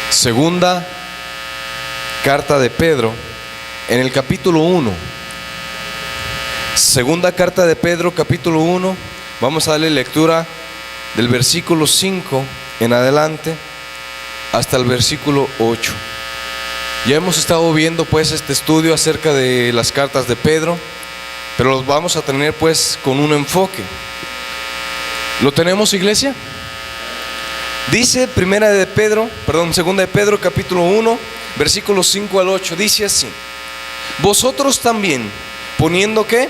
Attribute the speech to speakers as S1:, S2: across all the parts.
S1: Segunda carta de Pedro, en el capítulo 1. Segunda carta de Pedro, capítulo 1. Vamos a darle lectura del versículo 5 en adelante hasta el versículo 8. Ya hemos estado viendo pues este estudio acerca de las cartas de Pedro, pero los vamos a tener pues con un enfoque. ¿Lo tenemos, iglesia? Dice segunda de Pedro capítulo 1, versículos 5 al 8, dice así: vosotros también, poniendo ¿qué?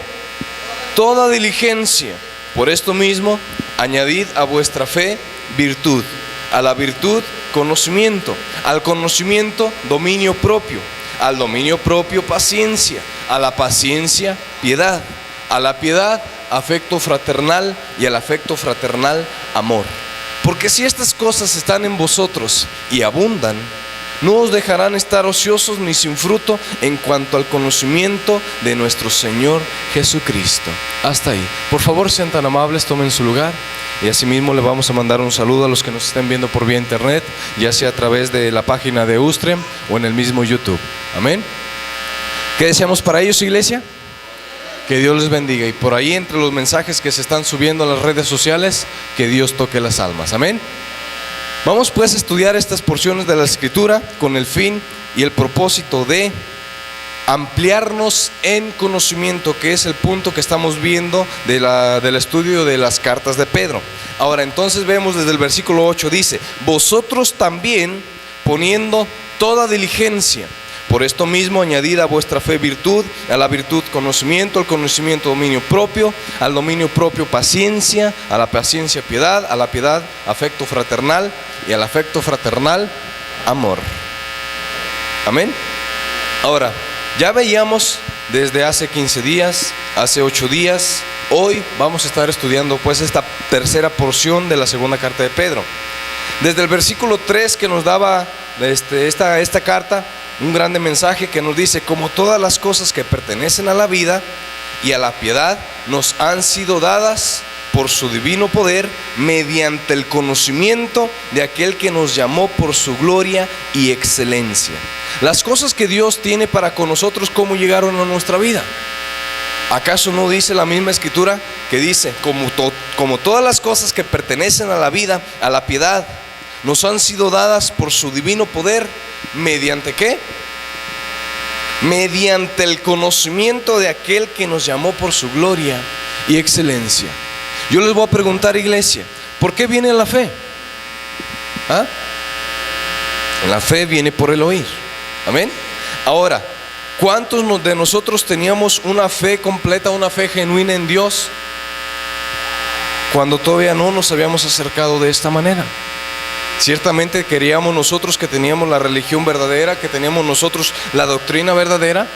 S1: Toda diligencia, por esto mismo, añadid a vuestra fe virtud, a la virtud conocimiento, al conocimiento dominio propio, al dominio propio paciencia, a la paciencia piedad, a la piedad afecto fraternal y al afecto fraternal amor. Porque si estas cosas están en vosotros y abundan, no os dejarán estar ociosos ni sin fruto en cuanto al conocimiento de nuestro Señor Jesucristo. Hasta ahí. Por favor, sean tan amables, tomen su lugar. Y asimismo le vamos a mandar un saludo a los que nos estén viendo por vía internet, ya sea a través de la página de Ustrem o en el mismo YouTube. Amén. ¿Qué deseamos para ellos, iglesia? Que Dios les bendiga. Y por ahí, entre los mensajes que se están subiendo a las redes sociales, que Dios toque las almas. Amén. Vamos pues a estudiar estas porciones de la Escritura con el fin y el propósito de ampliarnos en conocimiento, que es el punto que estamos viendo del estudio de las cartas de Pedro. Ahora, entonces vemos desde el versículo 8, dice: vosotros también, poniendo toda diligencia, por esto mismo añadid a vuestra fe virtud, a la virtud conocimiento, al conocimiento dominio propio, al dominio propio paciencia, a la paciencia piedad, a la piedad afecto fraternal y al afecto fraternal amor. Amén. Ahora, ya veíamos desde hace 15 días, hace 8 días, hoy vamos a estar estudiando pues esta tercera porción de la segunda carta de Pedro. Desde el versículo 3 que nos daba esta carta, un grande mensaje que nos dice: como todas las cosas que pertenecen a la vida y a la piedad nos han sido dadas por su divino poder, mediante el conocimiento de aquel que nos llamó por su gloria y excelencia. Las cosas que Dios tiene para con nosotros, ¿cómo llegaron a nuestra vida? ¿Acaso no dice la misma Escritura que dice: como todas las cosas que pertenecen a la vida, a la piedad, nos han sido dadas por su divino poder, ¿mediante qué? Mediante el conocimiento de aquel que nos llamó por su gloria y excelencia. Yo les voy a preguntar, iglesia, ¿por qué viene la fe? ¿Ah? La fe viene por el oír. Amén. Ahora, ¿cuántos de nosotros teníamos una fe completa, una fe genuina en Dios, cuando todavía no nos habíamos acercado de esta manera? Ciertamente queríamos nosotros que teníamos la religión verdadera, que teníamos nosotros la doctrina verdadera,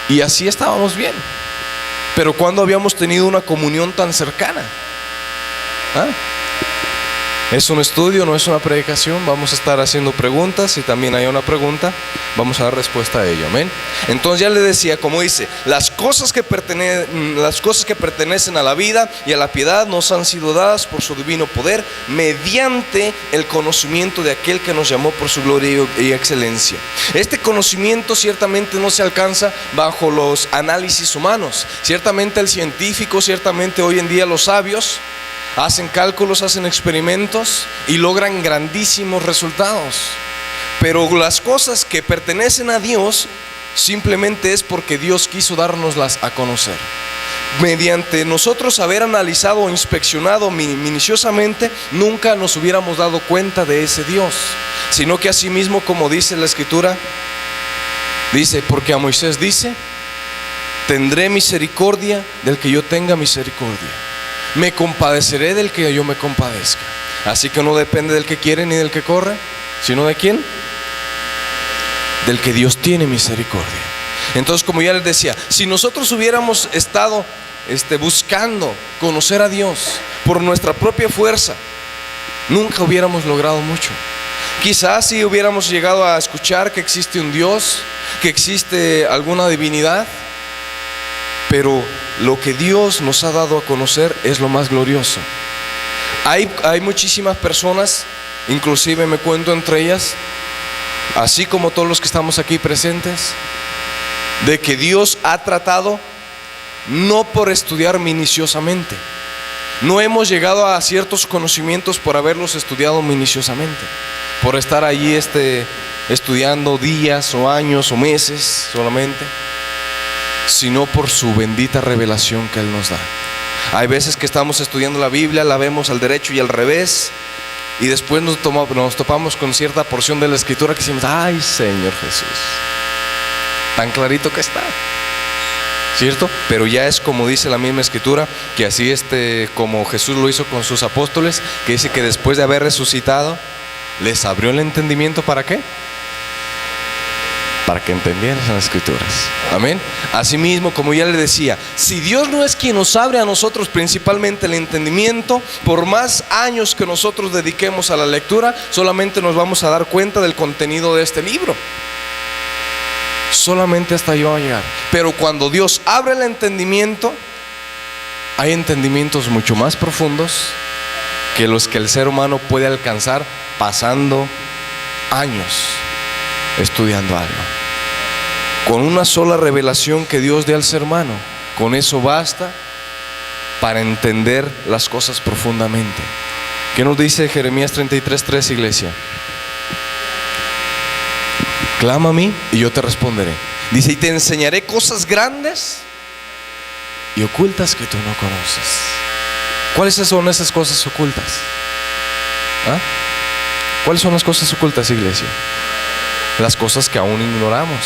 S1: y así estábamos bien. Pero ¿cuándo habíamos tenido una comunión tan cercana? ¿Ah? Es un estudio, no es una predicación. Vamos a estar haciendo preguntas, y también hay una pregunta, vamos a dar respuesta a ello. Amén. Entonces ya le decía, como dice, las cosas que pertenecen a la vida y a la piedad nos han sido dadas por su divino poder, mediante el conocimiento de aquel que nos llamó por su gloria y excelencia. Este conocimiento ciertamente no se alcanza bajo los análisis humanos. Ciertamente el científico, ciertamente hoy en día los sabios hacen cálculos, hacen experimentos y logran grandísimos resultados. Pero las cosas que pertenecen a Dios simplemente es porque Dios quiso dárnoslas a conocer. Mediante nosotros haber analizado o inspeccionado minuciosamente, nunca nos hubiéramos dado cuenta de ese Dios, sino que asimismo, como dice la Escritura, dice: porque a Moisés dice: tendré misericordia del que yo tenga misericordia, me compadeceré del que yo me compadezca. Así que no depende del que quiere ni del que corre, sino de quién, del que Dios tiene misericordia. Entonces, como ya les decía, si nosotros hubiéramos estado buscando conocer a Dios por nuestra propia fuerza, nunca hubiéramos logrado mucho. Quizás si hubiéramos llegado a escuchar que existe un Dios, que existe alguna divinidad, pero lo que Dios nos ha dado a conocer es lo más glorioso. Hay muchísimas personas, inclusive me cuento entre ellas, así como todos los que estamos aquí presentes, de que Dios ha tratado no por estudiar minuciosamente. No hemos llegado a ciertos conocimientos por haberlos estudiado minuciosamente, por estar allí estudiando días o años o meses solamente, sino por su bendita revelación que Él nos da. Hay veces que estamos estudiando la Biblia, la vemos al derecho y al revés, y después nos topamos con cierta porción de la Escritura que decimos: ay, Señor Jesús, tan clarito que está, ¿cierto? Pero ya es como dice la misma Escritura, que así como Jesús lo hizo con sus apóstoles, que dice que después de haber resucitado les abrió el entendimiento. ¿Para qué? Para que entendieran las Escrituras. Amén. Asimismo, como ya le decía, si Dios no es quien nos abre a nosotros principalmente el entendimiento, por más años que nosotros dediquemos a la lectura, solamente nos vamos a dar cuenta del contenido de este libro. Solamente hasta ahí va a llegar. Pero cuando Dios abre el entendimiento, hay entendimientos mucho más profundos que los que el ser humano puede alcanzar pasando años estudiando algo. Con una sola revelación que Dios dé al ser humano, con eso basta para entender las cosas profundamente. ¿Qué nos dice Jeremías 33:3, iglesia? Clama a mí y yo te responderé. Dice: y te enseñaré cosas grandes y ocultas que tú no conoces. ¿Cuáles son esas cosas ocultas? ¿Ah? ¿Cuáles son las cosas ocultas, iglesia? Las cosas que aún ignoramos,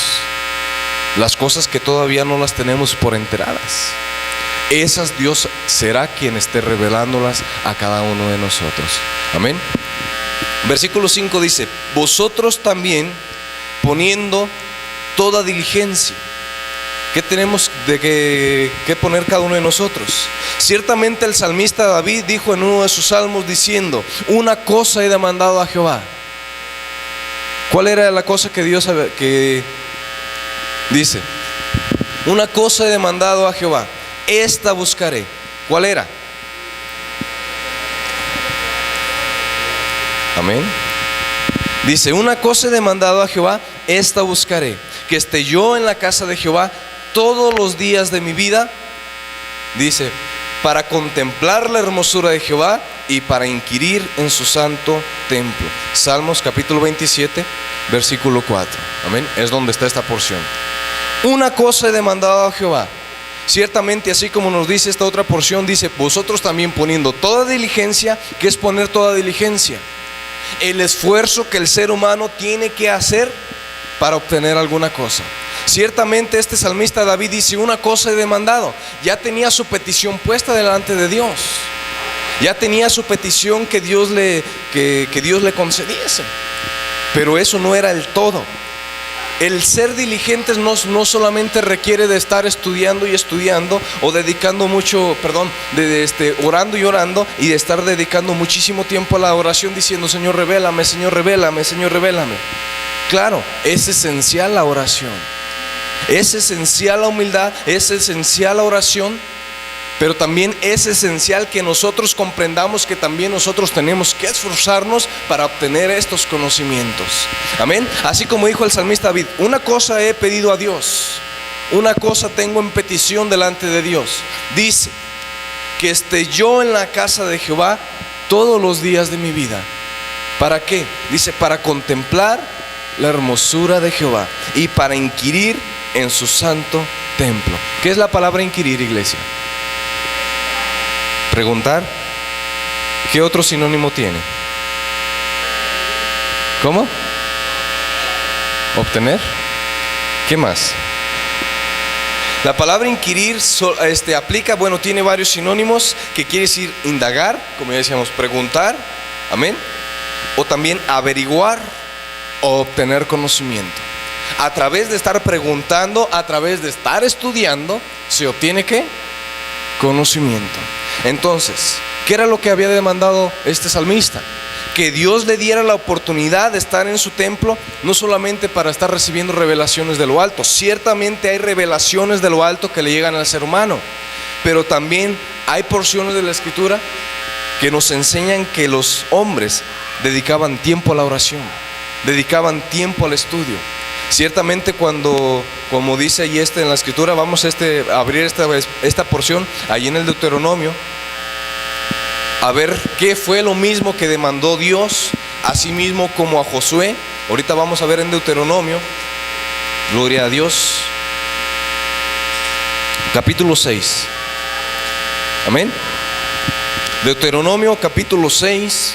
S1: las cosas que todavía no las tenemos por enteradas. Esas Dios será quien esté revelándolas a cada uno de nosotros. Amén. Versículo 5 dice: vosotros también, poniendo toda diligencia. ¿Qué tenemos que poner cada uno de nosotros? Ciertamente el salmista David dijo en uno de sus salmos diciendo: una cosa he demandado a Jehová. ¿Cuál era la cosa que Dios dice? Una cosa he demandado a Jehová, esta buscaré. ¿Cuál era? Amén. Dice: una cosa he demandado a Jehová, esta buscaré, que esté yo en la casa de Jehová todos los días de mi vida. Dice: para contemplar la hermosura de Jehová y para inquirir en su santo templo. Salmos capítulo 27, versículo 4. Amén. Es donde está esta porción. Una cosa he demandado a Jehová. Ciertamente, así como nos dice esta otra porción, dice: vosotros también poniendo toda diligencia. ¿Qué es poner toda diligencia? El esfuerzo que el ser humano tiene que hacer para obtener alguna cosa. Ciertamente este salmista David dice: una cosa he demandado. Ya tenía su petición puesta delante de Dios. Ya tenía su petición que Dios le concediese. Pero eso no era el todo. El ser diligentes no solamente requiere de estar estudiando y estudiando, o dedicando mucho, orando y orando, y de estar dedicando muchísimo tiempo a la oración diciendo: Señor, revélame, Señor, revélame, Señor, revélame. Claro, es esencial la oración, es esencial la humildad, es esencial la oración, pero también es esencial que nosotros comprendamos que también nosotros tenemos que esforzarnos para obtener estos conocimientos. Amén. Así como dijo el salmista David: una cosa he pedido a Dios, una cosa tengo en petición delante de Dios. Dice: que esté yo en la casa de Jehová todos los días de mi vida. ¿Para qué? Dice: para contemplar la hermosura de Jehová y para inquirir en su santo templo. ¿Qué es la palabra inquirir, iglesia? Preguntar. ¿Qué otro sinónimo tiene? ¿Cómo? Obtener. ¿Qué más? La palabra inquirir aplica, tiene varios sinónimos, que quiere decir indagar, como ya decíamos, preguntar, amén, o también averiguar o obtener conocimiento. A través de estar preguntando, a través de estar estudiando, se obtiene ¿qué? Conocimiento. Entonces, ¿qué era lo que había demandado este salmista? Que Dios le diera la oportunidad de estar en su templo, no solamente para estar recibiendo revelaciones de lo alto. Ciertamente hay revelaciones de lo alto que le llegan al ser humano, pero también hay porciones de la Escritura que nos enseñan que los hombres dedicaban tiempo a la oración. dedicaban tiempo al estudio. Ciertamente cuando, como dice ahí en la escritura, vamos a abrir esta porción allí en el Deuteronomio, a ver qué fue lo mismo que demandó Dios, así mismo como a Josué. Ahorita vamos a ver en Deuteronomio, gloria a Dios, capítulo 6. Amén. Deuteronomio capítulo 6.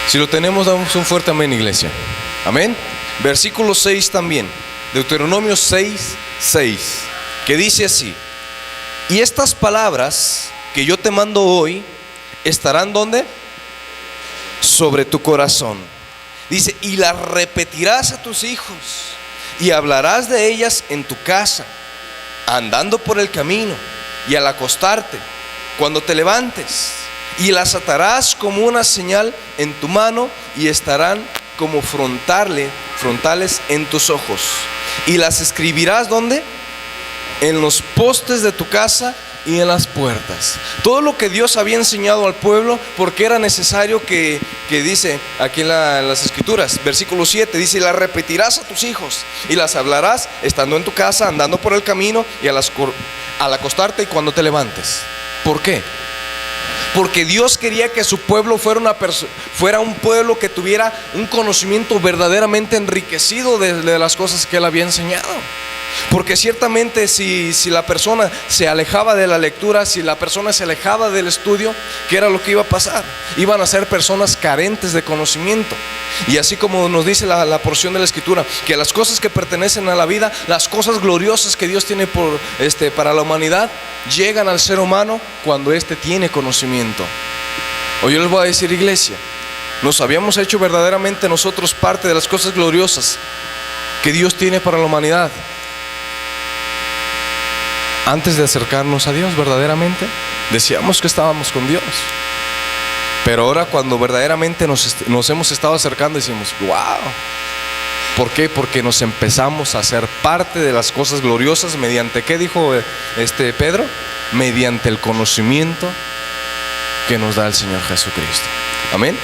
S1: Si lo tenemos, damos un fuerte amén, iglesia. Amén. Versículo 6 también. Deuteronomio 6, 6, que dice así: y estas palabras que yo te mando hoy estarán ¿dónde? Sobre tu corazón. Dice, y las repetirás a tus hijos y hablarás de ellas en tu casa, andando por el camino y al acostarte, cuando te levantes, y las atarás como una señal en tu mano y estarán como frontales en tus ojos, y las escribirás ¿dónde? En los postes de tu casa y en las puertas. Todo lo que Dios había enseñado al pueblo, porque era necesario que dice aquí en las escrituras, versículo 7, dice, y las repetirás a tus hijos y las hablarás estando en tu casa, andando por el camino y al acostarte y cuando te levantes. ¿Por qué? Porque Dios quería que su pueblo fuera un pueblo que tuviera un conocimiento verdaderamente enriquecido de las cosas que Él había enseñado. Porque ciertamente si la persona se alejaba de la lectura, si la persona se alejaba del estudio, ¿qué era lo que iba a pasar? Iban a ser personas carentes de conocimiento. Y así como nos dice la porción de la escritura, que las cosas que pertenecen a la vida, las cosas gloriosas que Dios tiene para la humanidad, llegan al ser humano cuando éste tiene conocimiento. Hoy yo les voy a decir, iglesia, nos habíamos hecho verdaderamente nosotros parte de las cosas gloriosas que Dios tiene para la humanidad antes de acercarnos a Dios. Verdaderamente decíamos que estábamos con Dios, pero ahora cuando verdaderamente nos hemos estado acercando, decimos, wow. ¿Por qué? Porque nos empezamos a hacer parte de las cosas gloriosas. ¿Mediante qué dijo Pedro? Mediante el conocimiento que nos da el Señor Jesucristo. Amén.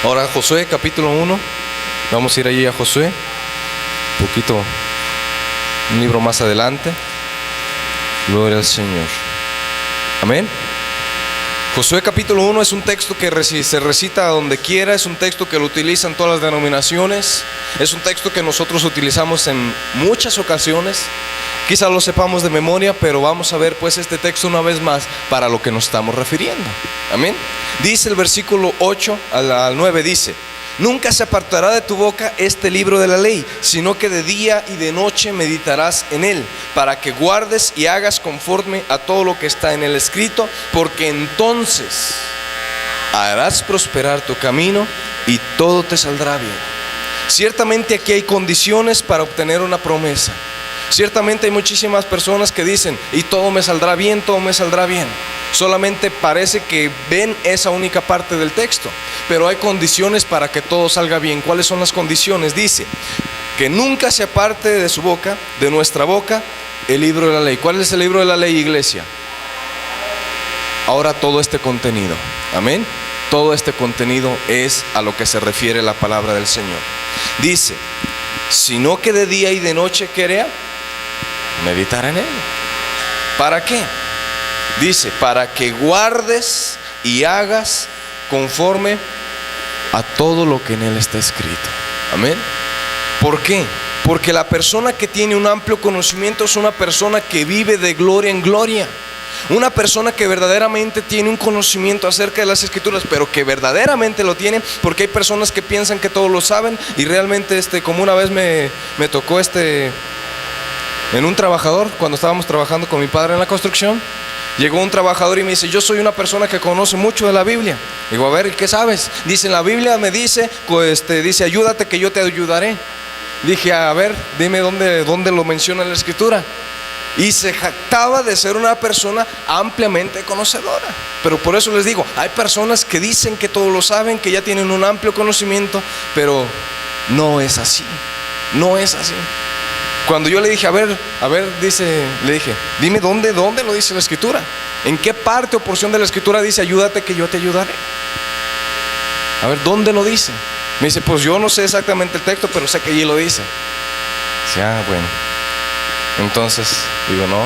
S1: Ahora Josué capítulo 1. Vamos a ir allí a Josué, un libro más adelante. Gloria al Señor. Amén. Josué capítulo 1 es un texto que se recita donde quiera, es un texto que lo utilizan todas las denominaciones, es un texto que nosotros utilizamos en muchas ocasiones. Quizá lo sepamos de memoria, pero vamos a ver pues este texto una vez más para lo que nos estamos refiriendo. Amén. Dice el versículo 8 al 9, dice: nunca se apartará de tu boca este libro de la ley, sino que de día y de noche meditarás en él, para que guardes y hagas conforme a todo lo que está en el escrito, porque entonces harás prosperar tu camino y todo te saldrá bien. Ciertamente aquí hay condiciones para obtener una promesa. Ciertamente hay muchísimas personas que dicen, y todo me saldrá bien, todo me saldrá bien. Solamente parece que ven esa única parte del texto, pero hay condiciones para que todo salga bien. ¿Cuáles son las condiciones? Dice, que nunca se aparte de su boca, de nuestra boca, el libro de la ley. ¿Cuál es el libro de la ley, iglesia? Ahora todo este contenido, amén. Todo este contenido es a lo que se refiere la palabra del Señor. Dice, sino que de día y de noche quería meditar en él. ¿Para qué? Dice, para que guardes y hagas conforme a todo lo que en él está escrito. Amén. ¿Por qué? Porque la persona que tiene un amplio conocimiento es una persona que vive de gloria en gloria. Una persona que verdaderamente tiene un conocimiento acerca de las escrituras, pero que verdaderamente lo tiene, porque hay personas que piensan que todos lo saben. Y realmente como una vez me tocó en un trabajador, cuando estábamos trabajando con mi padre en la construcción, llegó un trabajador y me dice, yo soy una persona que conoce mucho de la Biblia. Digo, a ver, ¿y qué sabes? Dice, en la Biblia me dice, dice, ayúdate que yo te ayudaré. Dije, a ver, dime dónde lo menciona en la escritura. Y se jactaba de ser una persona ampliamente conocedora. Pero por eso les digo, hay personas que dicen que todo lo saben, que ya tienen un amplio conocimiento, pero no es así. No es así. Cuando yo le dije, a ver, le dije, dime dónde lo dice la escritura. ¿En qué parte o porción de la escritura dice, ayúdate que yo te ayudaré? A ver, ¿dónde lo dice? Me dice, pues yo no sé exactamente el texto, pero sé que allí lo dice. Dice, bueno. Entonces, digo, no,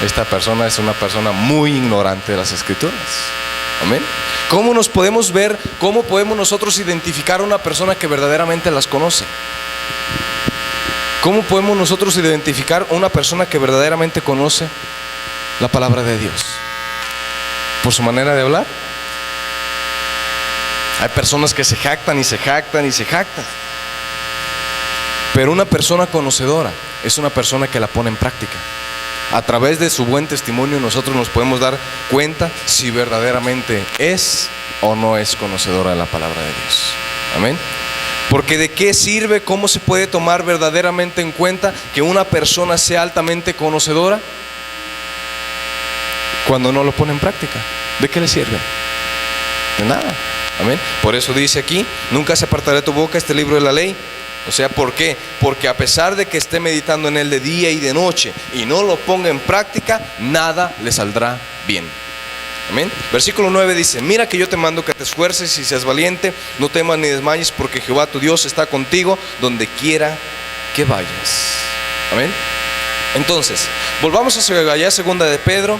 S1: esta persona es una persona muy ignorante de las Escrituras. Amén. ¿Cómo nos podemos ver, cómo podemos nosotros identificar a una persona que verdaderamente las conoce? ¿Cómo podemos nosotros identificar a una persona que verdaderamente conoce la palabra de Dios? ¿Por su manera de hablar? Hay personas que se jactan y se jactan y se jactan. Pero una persona conocedora es una persona que la pone en práctica. A través de su buen testimonio nosotros nos podemos dar cuenta si verdaderamente es o no es conocedora de la palabra de Dios. Amén. Porque ¿de qué sirve, cómo se puede tomar verdaderamente en cuenta que una persona sea altamente conocedora cuando no lo pone en práctica? ¿De qué le sirve? De nada. Amén. Por eso dice aquí, nunca se apartará de tu boca este libro de la ley. O sea, ¿por qué? Porque a pesar de que esté meditando en él de día y de noche y no lo ponga en práctica, nada le saldrá bien. Amén. Versículo 9 dice, mira que yo te mando que te esfuerces y seas valiente, no temas ni desmayes, porque Jehová tu Dios está contigo donde quiera que vayas. Amén. Entonces, volvamos a allá, segunda de Pedro,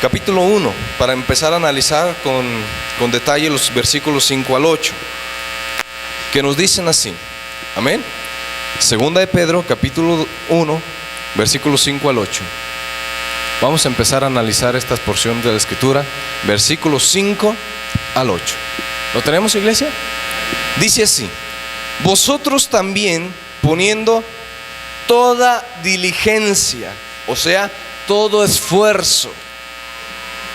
S1: capítulo 1, para empezar a analizar con detalle los versículos 5 al 8, que nos dicen así. Amén. Segunda de Pedro, capítulo 1, versículos 5 al 8. Vamos a empezar a analizar estas porciones de la Escritura, versículos 5 al 8. ¿Lo tenemos, iglesia? Dice así: vosotros también, poniendo toda diligencia, o sea, todo esfuerzo,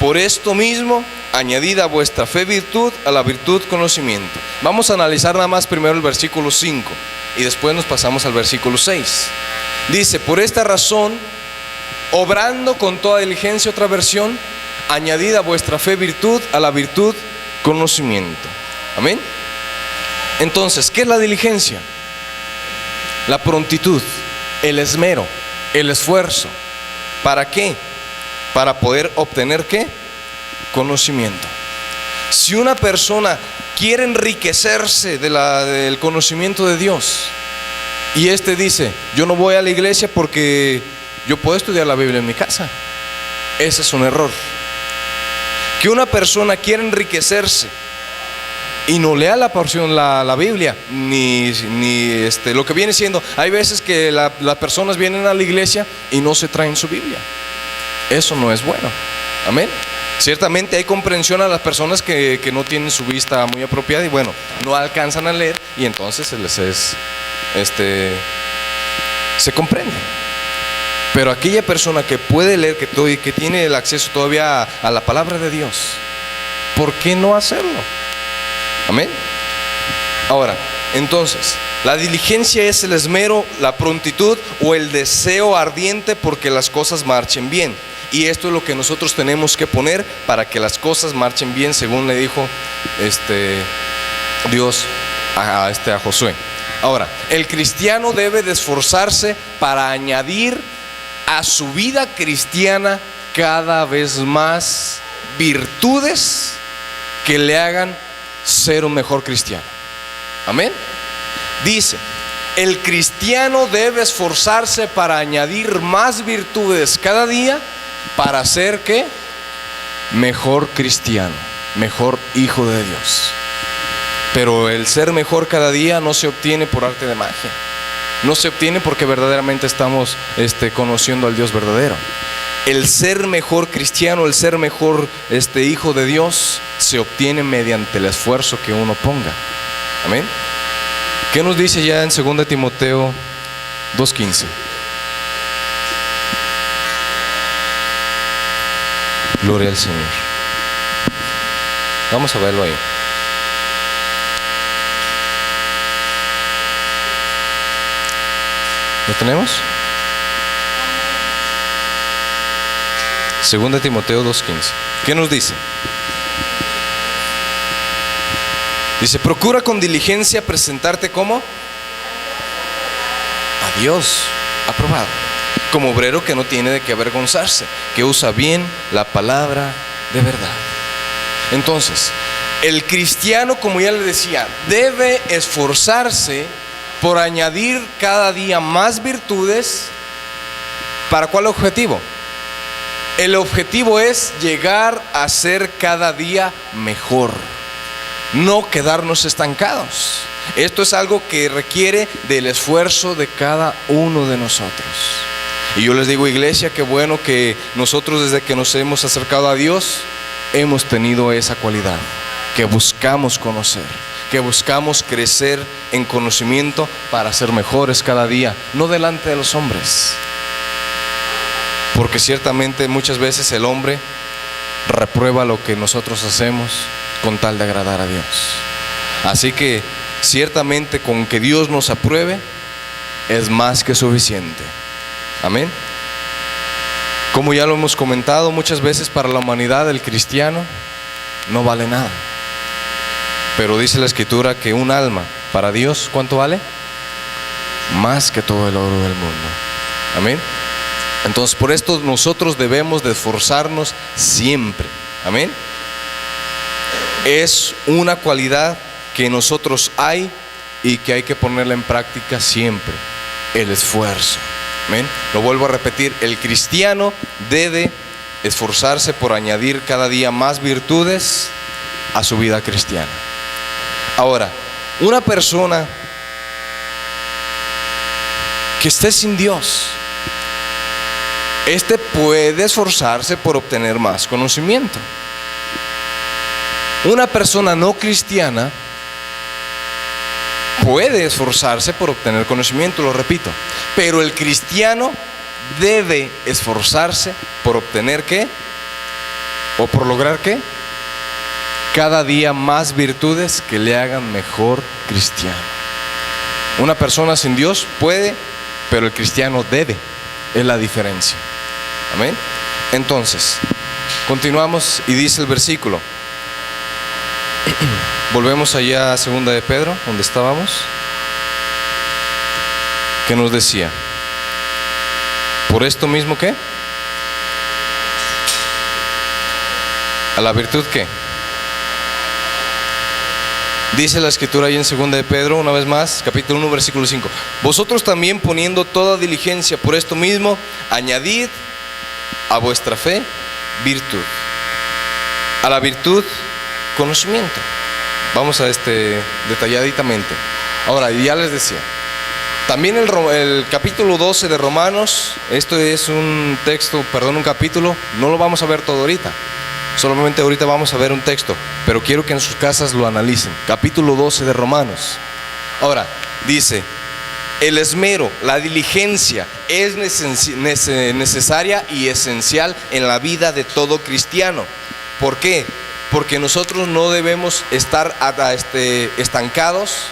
S1: por esto mismo, añadid a vuestra fe virtud, a la virtud conocimiento. Vamos a analizar nada más primero el versículo 5 y después nos pasamos al versículo 6. Dice, por esta razón, obrando con toda diligencia, otra versión, añadid a vuestra fe virtud, a la virtud conocimiento. Amén. Entonces, ¿qué es la diligencia? La prontitud, el esmero, el esfuerzo. ¿Para qué? Para poder obtener ¿qué? Conocimiento. Si una persona quiere enriquecerse del conocimiento de Dios y dice, yo no voy a la iglesia porque yo puedo estudiar la Biblia en mi casa, ese es un error. Que una persona quiera enriquecerse y no lea la Biblia, ni lo que viene siendo, hay veces que las personas vienen a la iglesia y no se traen su Biblia. Eso no es bueno. Amén. Ciertamente hay comprensión a las personas que no tienen su vista muy apropiada y bueno, no alcanzan a leer y entonces se comprende. Pero aquella persona que puede leer, que tiene el acceso todavía a la palabra de Dios, ¿por qué no hacerlo? Amén. Ahora, entonces, la diligencia es el esmero, la prontitud o el deseo ardiente porque las cosas marchen bien. Y esto es lo que nosotros tenemos que poner para que las cosas marchen bien, según le dijo Dios a Josué. Ahora, el cristiano debe de esforzarse para añadir a su vida cristiana cada vez más virtudes que le hagan ser un mejor cristiano. Amén. Dice, el cristiano debe esforzarse para añadir más virtudes cada día para ser ¿qué? Mejor cristiano, mejor hijo de Dios. Pero el ser mejor cada día no se obtiene por arte de magia. No se obtiene porque verdaderamente estamos conociendo al Dios verdadero. El ser mejor cristiano, el ser mejor hijo de Dios, se obtiene mediante el esfuerzo que uno ponga. Amén. ¿Qué nos dice ya en 2 Timoteo 2:15? Gloria al Señor. Vamos a verlo ahí. ¿Lo tenemos? 2 Timoteo 2:15. ¿Qué nos dice? Dice, procura con diligencia presentarte como a Dios aprobado, como obrero que no tiene de qué avergonzarse, que usa bien la palabra de verdad. Entonces, El cristiano, como ya les decía, debe esforzarse por añadir cada día más virtudes. ¿Para cuál objetivo? El objetivo es llegar a ser cada día mejor, no quedarnos estancados. Esto es algo que requiere del esfuerzo de cada uno de nosotros. Y yo les digo, iglesia, qué bueno que nosotros desde que nos hemos acercado a Dios hemos tenido esa cualidad, que buscamos conocer, que buscamos crecer en conocimiento para ser mejores cada día, no delante de los hombres. Porque ciertamente muchas veces el hombre reprueba lo que nosotros hacemos con tal de agradar a Dios. Así que ciertamente con que Dios nos apruebe es más que suficiente. Amén. Como ya lo hemos comentado muchas veces, para la humanidad el cristiano no vale nada. Pero dice la Escritura que un alma para Dios, ¿cuánto vale? Más que todo el oro del mundo. Amén. Entonces por esto nosotros debemos de esforzarnos siempre. Amén. Es una cualidad que en nosotros hay y que hay que ponerla en práctica siempre: el esfuerzo. Amén. Lo vuelvo a repetir, el cristiano debe esforzarse por añadir cada día más virtudes a su vida cristiana. Ahora, una persona que esté sin Dios, puede esforzarse por obtener más conocimiento. Una persona no cristiana puede esforzarse por obtener conocimiento, lo repito, pero el cristiano debe esforzarse por obtener ¿qué? ¿O por lograr qué? Cada día más virtudes que le hagan mejor cristiano. Una persona sin Dios puede, pero el cristiano debe. Es la diferencia. Amén. Entonces, continuamos y dice el versículo. Volvemos allá a 2 de Pedro, donde estábamos. ¿Qué nos decía? ¿Por esto mismo qué? ¿A la virtud qué? Dice la Escritura ahí en 2 de Pedro, una vez más, capítulo 1, versículo 5. Vosotros también, poniendo toda diligencia por esto mismo, añadid a vuestra fe virtud. A la virtud, conocimiento. Vamos a detalladamente. Ahora, ya les decía, también el capítulo 12 de Romanos, esto es un capítulo, no lo vamos a ver todo ahorita. Solamente ahorita vamos a ver un texto, pero quiero que en sus casas lo analicen. Capítulo 12 de Romanos. Ahora, dice, el esmero, la diligencia es necesaria y esencial en la vida de todo cristiano. ¿Por qué? Porque nosotros no debemos estar estancados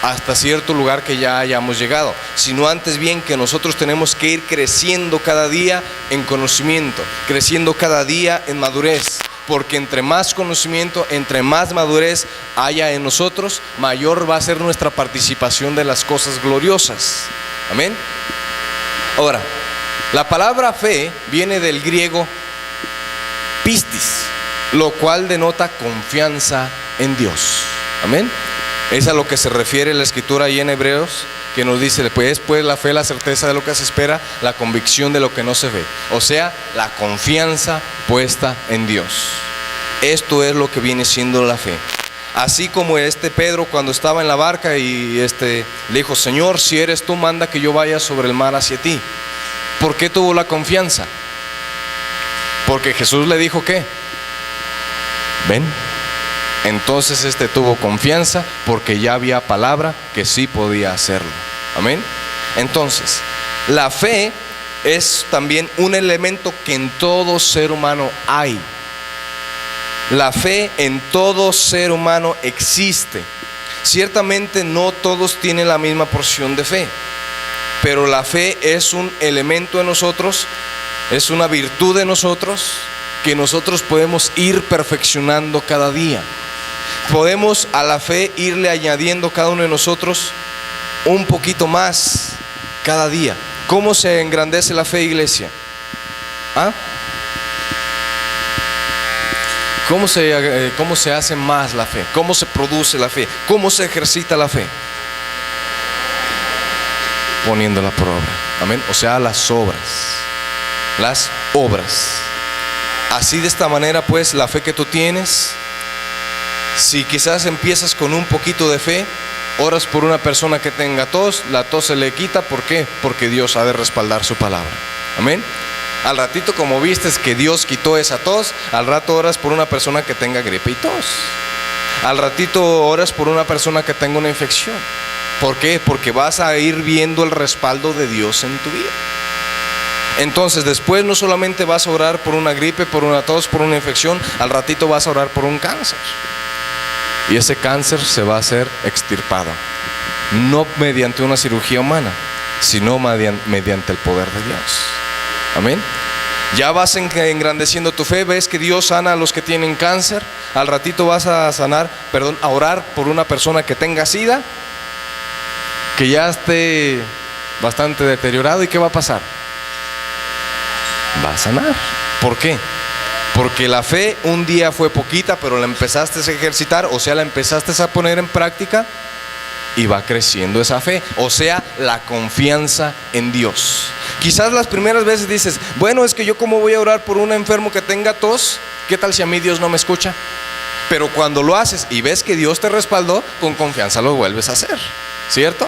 S1: hasta cierto lugar que ya hayamos llegado, sino antes bien que nosotros tenemos que ir creciendo cada día en conocimiento, creciendo cada día en madurez, porque entre más conocimiento, entre más madurez haya en nosotros, mayor va a ser nuestra participación de las cosas gloriosas. Amén. Ahora, la palabra fe viene del griego pistis, lo cual denota confianza en Dios. Amén. Es a lo que se refiere la Escritura ahí en Hebreos, que nos dice, pues la fe, la certeza de lo que se espera, la convicción de lo que no se ve. O sea, la confianza puesta en Dios. Esto es lo que viene siendo la fe. Así como Pedro, cuando estaba en la barca y le dijo, Señor, si eres tú, manda que yo vaya sobre el mar hacia ti. ¿Por qué tuvo la confianza? Porque Jesús le dijo, ¿qué? Ven. Entonces tuvo confianza porque ya había palabra que sí podía hacerlo. Amén. Entonces, la fe es también un elemento que en todo ser humano hay. La fe en todo ser humano existe. Ciertamente no todos tienen la misma porción de fe, pero la fe es un elemento en nosotros, es una virtud de nosotros que nosotros podemos ir perfeccionando cada día. Podemos a la fe irle añadiendo cada uno de nosotros un poquito más cada día. ¿Cómo se engrandece la fe, iglesia? cómo se hace más la fe? ¿Cómo se produce la fe? ¿Cómo se ejercita la fe? Poniéndola por obra. Amén. O sea, las obras. Las obras. Así, de esta manera, pues, la fe que tú tienes, si quizás empiezas con un poquito de fe, oras por una persona que tenga tos, la tos se le quita. ¿Por qué? Porque Dios ha de respaldar su palabra. Amén. Al ratito, como vistes que Dios quitó esa tos, al rato oras por una persona que tenga gripe y tos. Al ratito oras por una persona que tenga una infección. ¿Por qué? Porque vas a ir viendo el respaldo de Dios en tu vida. Entonces después no solamente vas a orar por una gripe, por una tos, por una infección, al ratito vas a orar por un cáncer. Y ese cáncer se va a hacer extirpado. No mediante una cirugía humana, sino mediante el poder de Dios. Amén. Ya vas engrandeciendo tu fe, ves que Dios sana a los que tienen cáncer. Al ratito vas a a orar por una persona que tenga SIDA, que ya esté bastante deteriorado. ¿Y qué va a pasar? Va a sanar. ¿Por qué? Porque la fe un día fue poquita, pero la empezaste a ejercitar, o sea, la empezaste a poner en práctica, y va creciendo esa fe, o sea, la confianza en Dios. Quizás las primeras veces dices, bueno, es que yo cómo voy a orar por un enfermo que tenga tos, ¿qué tal si a mí Dios no me escucha? Pero cuando lo haces y ves que Dios te respaldó, con confianza lo vuelves a hacer, ¿cierto?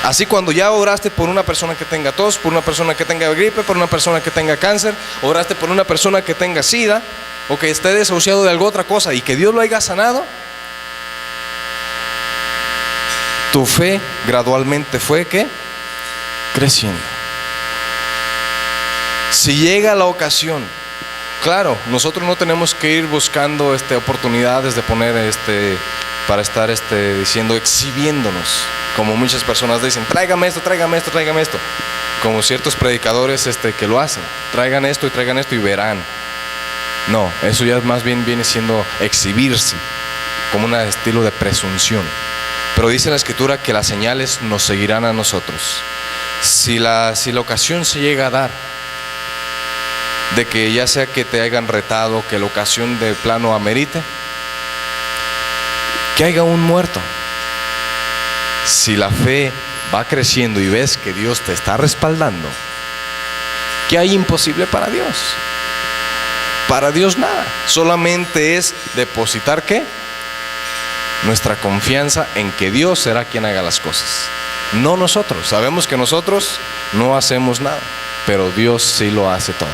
S1: Así, cuando ya oraste por una persona que tenga tos, por una persona que tenga gripe, por una persona que tenga cáncer, oraste por una persona que tenga SIDA, o que esté desahuciado de alguna otra cosa, y que Dios lo haya sanado, tu fe gradualmente fue ¿qué? Creciendo. Si llega la ocasión, claro, nosotros no tenemos que ir buscando oportunidades de poner para estar diciendo, exhibiéndonos, como muchas personas dicen, tráigame esto, tráigame esto, tráigame esto, como ciertos predicadores que lo hacen, traigan esto y verán. No, eso ya más bien viene siendo exhibirse, como un estilo de presunción. Pero dice la Escritura que las señales nos seguirán a nosotros. Si la ocasión se llega a dar, de que ya sea que te hayan retado, que la ocasión de plano amerite, que haya un muerto, si la fe va creciendo y ves que Dios te está respaldando, ¿qué hay imposible para Dios? Para Dios nada. Solamente es depositar ¿qué? Nuestra confianza en que Dios será quien haga las cosas, no nosotros. Sabemos que nosotros no hacemos nada, pero Dios sí lo hace todo.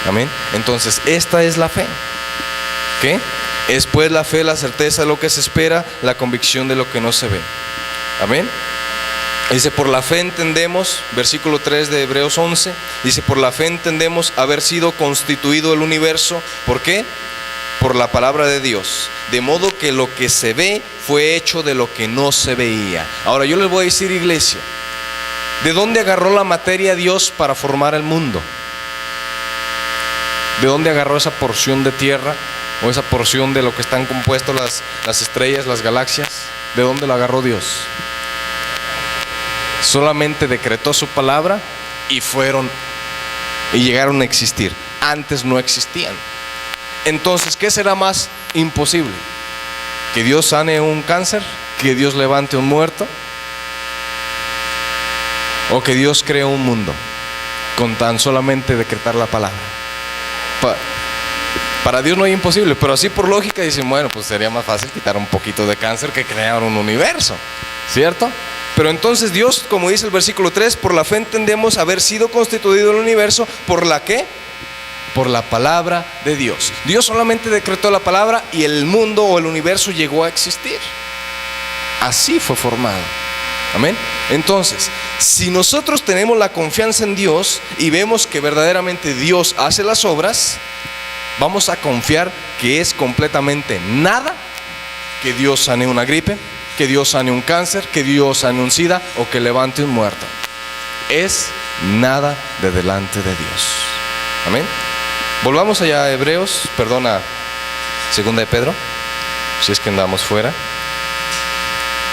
S1: Amén. Entonces esta es la fe. ¿Qué? Es pues la fe, la certeza de lo que se espera, la convicción de lo que no se ve. Amén. Dice, por la fe entendemos, versículo 3 de Hebreos 11, dice, por la fe entendemos haber sido constituido el universo. ¿Por qué? Por la palabra de Dios, de modo que lo que se ve fue hecho de lo que no se veía. Ahora yo les voy a decir, iglesia, ¿de dónde agarró la materia Dios para formar el mundo? ¿De dónde agarró esa porción de tierra, o esa porción de lo que están compuestos las estrellas, las galaxias? ¿De dónde lo agarró Dios? Solamente decretó su palabra y llegaron a existir. Antes no existían. Entonces, ¿qué será más imposible? ¿Que Dios sane un cáncer? ¿Que Dios levante un muerto? ¿O que Dios cree un mundo con tan solamente decretar la palabra? Para Dios no hay imposible, pero así por lógica dicen, bueno, pues sería más fácil quitar un poquito de cáncer que crear un universo, ¿cierto? Pero entonces Dios, como dice el versículo 3, por la fe entendemos haber sido constituido el universo. ¿Por la qué? Por la palabra de Dios. Dios solamente decretó la palabra y el mundo o el universo llegó a existir. Así fue formado. Amén. Entonces, si nosotros tenemos la confianza en Dios y vemos que verdaderamente Dios hace las obras, vamos a confiar que es completamente nada que Dios sane una gripe, que Dios sane un cáncer, que Dios sane un SIDA o que levante un muerto. Es nada de delante de Dios. Amén. Volvamos allá a Hebreos, a segunda de Pedro, si es que andamos fuera.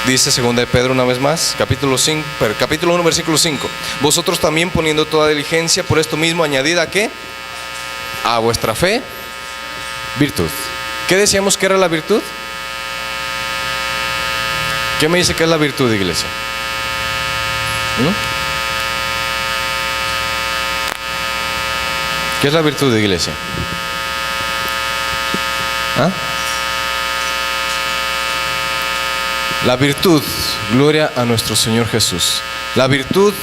S1: Dice segunda de Pedro una vez más, capítulo 1, versículo 5. Vosotros también, poniendo toda diligencia, por esto mismo añadid ¿a qué? A vuestra fe Virtud. ¿Qué decíamos que era la virtud? ¿Qué me dice que es la virtud, iglesia? ¿Qué es la virtud, iglesia? ¿Ah? La virtud, gloria a nuestro Señor Jesús. La virtud